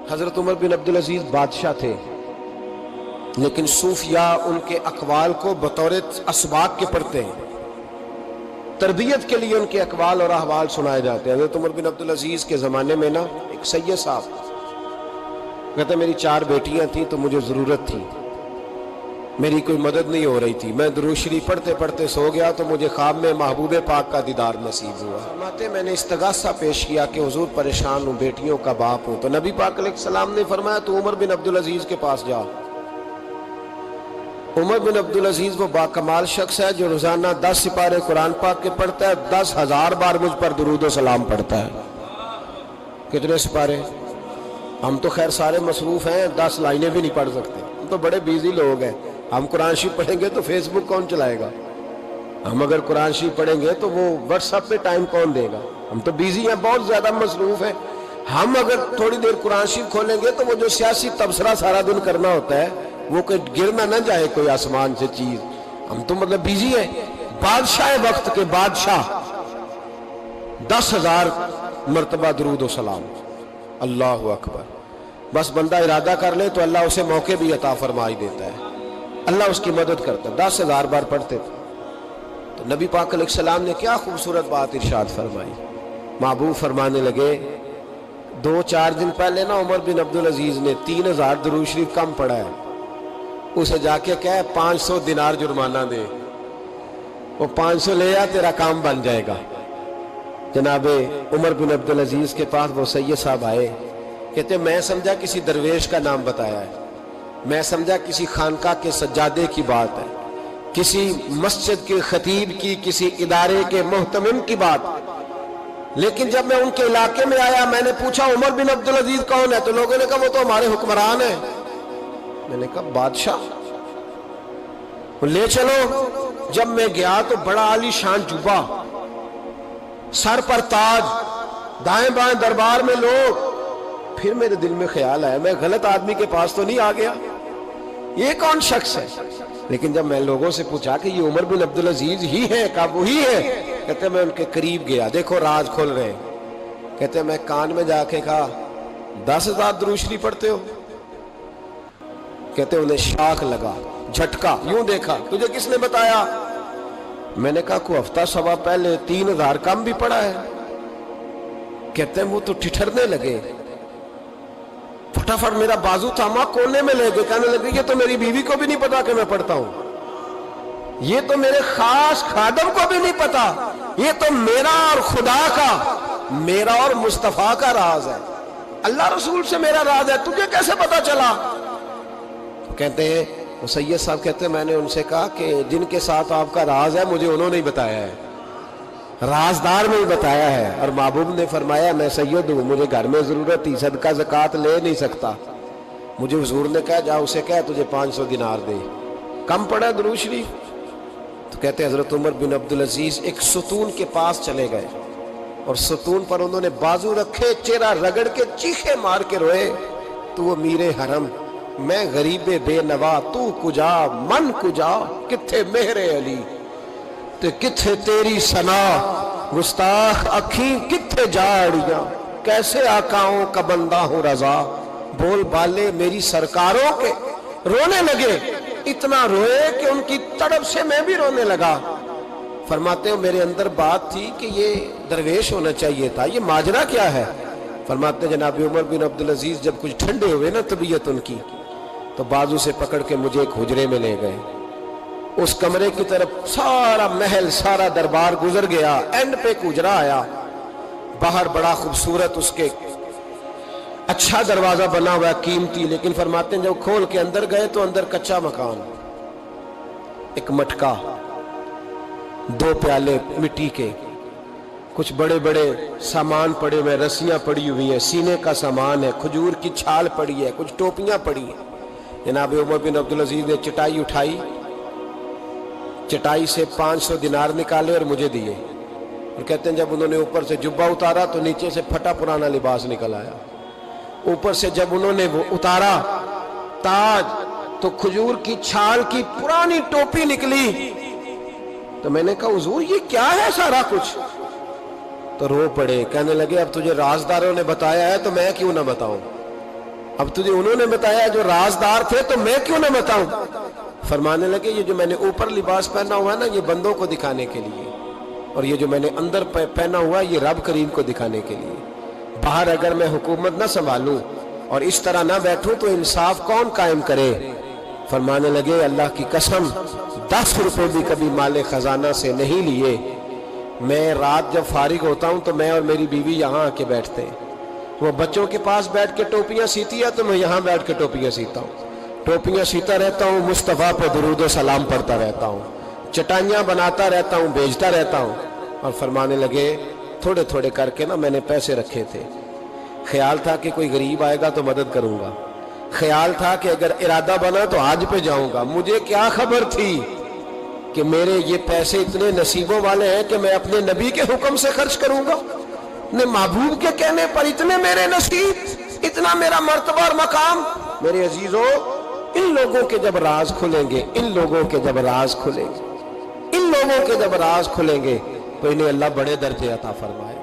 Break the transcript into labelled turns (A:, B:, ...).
A: حضرت عمر بن عبدالعزیز بادشاہ تھے، لیکن صوفیاء ان کے اقوال کو بطور اسباق کے پڑھتے ہیں، تربیت کے لیے ان کے اقوال اور احوال سنائے جاتے ہیں۔ حضرت عمر بن عبدالعزیز کے زمانے میں نا ایک سید صاحب کہتے ہیں میری 4 بیٹیاں تھیں تو مجھے ضرورت تھی، میری کوئی مدد نہیں ہو رہی تھی، میں درود شریف پڑھتے پڑھتے سو گیا تو مجھے خواب میں محبوب پاک کا دیدار نصیب ہوا۔ فرماتے میں نے استغاثہ پیش کیا کہ حضور پریشان ہوں، بیٹیوں کا باپ ہوں، تو نبی پاک علیہ السلام نے فرمایا تو عمر بن عبدالعزیز کے پاس جا۔ عمر بن عبدالعزیز وہ باکمال شخص ہے جو روزانہ 10 سپارے قرآن پاک کے پڑھتا ہے، 10,000 بار مجھ پر درود و سلام پڑھتا ہے۔ کتنے سپارے؟ ہم تو خیر سارے مصروف ہیں، 10 لائنیں بھی نہیں پڑھ سکتے، ہم تو بڑے بیزی لوگ ہیں۔ ہم قرآن شریف پڑھیں گے تو فیس بک کون چلائے گا؟ ہم اگر قرآن شریف پڑھیں گے تو وہ واٹس ایپ پہ ٹائم کون دے گا؟ ہم تو بیزی ہیں، بہت زیادہ مصروف ہیں۔ ہم اگر تھوڑی دیر قرآن شریف کھولیں گے تو وہ جو سیاسی تبصرہ سارا دن کرنا ہوتا ہے وہ کوئی گرنا نہ جائے کوئی آسمان سے چیز، ہم تو مطلب بیزی ہیں۔ بادشاہ وقت کے بادشاہ 10,000 مرتبہ درود و سلام، اللہ اکبر۔ بس بندہ ارادہ کر لے تو اللہ اسے موقع بھی عطا فرمائی دیتا ہے، اللہ اس کی مدد کرتا ہے۔ 10,000 بار پڑھتے تھے تو نبی پاک علیہ السلام نے کیا خوبصورت بات ارشاد فرمائی۔ محبوب فرمانے لگے 2-4 دن پہلے نا عمر بن عبدالعزیز نے 3,000 درود شریف کم پڑھا ہے، اسے جا کے کہے 500 دینار جرمانہ دے، وہ 500 لے آ تیرا کام بن جائے گا۔ جناب عمر بن عبدالعزیز کے پاس وہ سید صاحب آئے، کہتے میں سمجھا کسی درویش کا نام بتایا ہے، میں سمجھا کسی خانقاہ کے سجادے کی بات ہے، کسی مسجد کے خطیب کی، کسی ادارے کے محتمم کی بات، لیکن جب میں ان کے علاقے میں آیا میں نے پوچھا عمر بن عبدالعزیز کون ہے تو لوگوں نے کہا وہ تو ہمارے حکمران ہیں۔ میں نے کہا بادشاہ لے چلو۔ جب میں گیا تو بڑا عالی شان جوبہ، سر پر تاج، دائیں بائیں دربار میں لوگ۔ پھر میرے دل میں خیال آیا میں غلط آدمی کے پاس تو نہیں آ گیا، یہ کون شخص ہے؟ لیکن جب میں لوگوں سے پوچھا کہ یہ عمر بن عبدالعزیز ہی ہے، کہا وہی ہے۔ کہتے میں ان کے قریب گیا، دیکھو راز کھول رہے ہیں۔ کہتے میں کان میں جا کے کہا 10,000 درود شریف پڑھتے ہو؟ کہتے انہیں شاک لگا، جھٹکا، یوں دیکھا تجھے کس نے بتایا؟ میں نے کہا کوئی ہفتہ سوا پہلے 3,000 کم بھی پڑھا ہے۔ کہتے ہیں وہ تو ٹھٹھرنے لگے، فٹافٹ میرا بازو تھاما، کونے میں لے گئے، کہنے لگے یہ تو میری بیوی کو بھی نہیں پتا کہ میں پڑھتا ہوں، یہ تو میرے خاص خادم کو بھی نہیں پتا، یہ تو میرا اور خدا کا، میرا اور مصطفیٰ کا راز ہے، اللہ رسول سے میرا راز ہے، تجھے کیسے پتا چلا؟ کہتے ہیں وہ سید صاحب کہتے ہیں میں نے ان سے کہا کہ جن کے ساتھ آپ کا راز ہے مجھے انہوں نے ہی بتایا ہے، رازدار میں ہی بتایا ہے۔ اور محبوب نے فرمایا میں سید ہوں، مجھے گھر میں ضرورت تھی، صدقہ زکوٰۃ لے نہیں سکتا، مجھے حضور نے کہا جا اسے کہہ تجھے 500 دینار دے، کم پڑھا درود شریف؟ تو کہتے حضرت عمر بن عبدالعزیز ایک ستون کے پاس چلے گئے اور ستون پر انہوں نے بازو رکھے، چہرہ رگڑ کے چیخے مار کے روئے، تو وہ میر حرم، میں غریب بے نوا، تو کجا من کجا، کتھے مہر علی تے کتھے تیری ثنا، گستاخ اکھیں کتھے جاڑیاں، کیسے آقاؤں کا بندہ ہوں رضا، بول بالے میری سرکاروں کے۔ رونے لگے، اتنا روئے کہ ان کی تڑپ سے میں بھی رونے لگا۔ فرماتے ہیں میرے اندر بات تھی کہ یہ درویش ہونا چاہیے تھا، یہ ماجرا کیا ہے؟ فرماتے ہیں جناب عمر بن عبدالعزیز جب کچھ ٹھنڈے ہوئے نا طبیعت ان کی، تو بازو سے پکڑ کے مجھے ایک حجرے میں لے گئے، اس کمرے کی طرف سارا محل سارا دربار گزر گیا، اینڈ پہ ایک حجرہ آیا، باہر بڑا خوبصورت اس کے اچھا دروازہ بنا ہوا ہے، قیمتی، لیکن فرماتے ہیں جب کھول کے اندر گئے تو اندر کچا مکان، ایک مٹکا، 2 پیالے مٹی کے، کچھ بڑے بڑے سامان پڑے ہوئے، رسیاں پڑی ہوئی ہیں، سینے کا سامان ہے، کھجور کی چھال پڑی ہے، کچھ ٹوپیاں پڑی ہیں۔ جناب عمر بن عبدالعزیز نے چٹائی اٹھائی، چٹائی سے 500 دینار نکالے اور مجھے دیے، اور کہتے ہیں جب انہوں نے اوپر سے جبہ اتارا تو نیچے سے پھٹا پرانا لباس نکل آیا، اوپر سے جب انہوں نے وہ اتارا تاج تو کھجور کی چھال کی پرانی ٹوپی نکلی، تو میں نے کہا حضور یہ کیا ہے سارا کچھ؟ تو رو پڑے، کہنے لگے اب تجھے رازداروں نے بتایا ہے تو میں کیوں نہ بتاؤں، اب تجھے انہوں نے بتایا جو رازدار تھے تو میں کیوں نہ بتاؤں؟ فرمانے لگے یہ جو میں نے اوپر لباس پہنا ہوا ہے نا یہ بندوں کو دکھانے کے لیے، اور یہ جو میں نے اندر پہنا ہوا ہے یہ رب کریم کو دکھانے کے لیے۔ باہر اگر میں حکومت نہ سنبھالوں اور اس طرح نہ بیٹھوں تو انصاف کون قائم کرے؟ فرمانے لگے اللہ کی قسم 10 روپے بھی کبھی مال خزانہ سے نہیں لیے۔ میں رات جب فارغ ہوتا ہوں تو میں اور میری بیوی یہاں آ کے بیٹھتے ہیں، وہ بچوں کے پاس بیٹھ کے ٹوپیاں سیتی ہے تو میں یہاں بیٹھ کے ٹوپیاں سیتا ہوں، ٹوپیاں سیتا رہتا ہوں، مصطفیٰ پہ درود و سلام پڑھتا رہتا ہوں، چٹائیاں بناتا رہتا ہوں، بیچتا رہتا ہوں۔ اور فرمانے لگے تھوڑے تھوڑے کر کے نا میں نے پیسے رکھے تھے، خیال تھا کہ کوئی غریب آئے گا تو مدد کروں گا، خیال تھا کہ اگر ارادہ بنا تو حج پہ جاؤں گا۔ مجھے کیا خبر تھی کہ میرے یہ پیسے اتنے نصیبوں والے ہیں کہ میں اپنے نبی کے حکم سے خرچ کروں گا، اپنے محبوب کے کہنے پر اتنے میرے نصیب، اتنا میرا مرتبہ اور مقام۔ میرے عزیزوں، ان لوگوں کے جب راز کھلیں گے، ان لوگوں کے جب راز کھلیں گے، ان لوگوں کے جب راز کھلیں گے تو انہیں اللہ بڑے درجے عطا فرمائے۔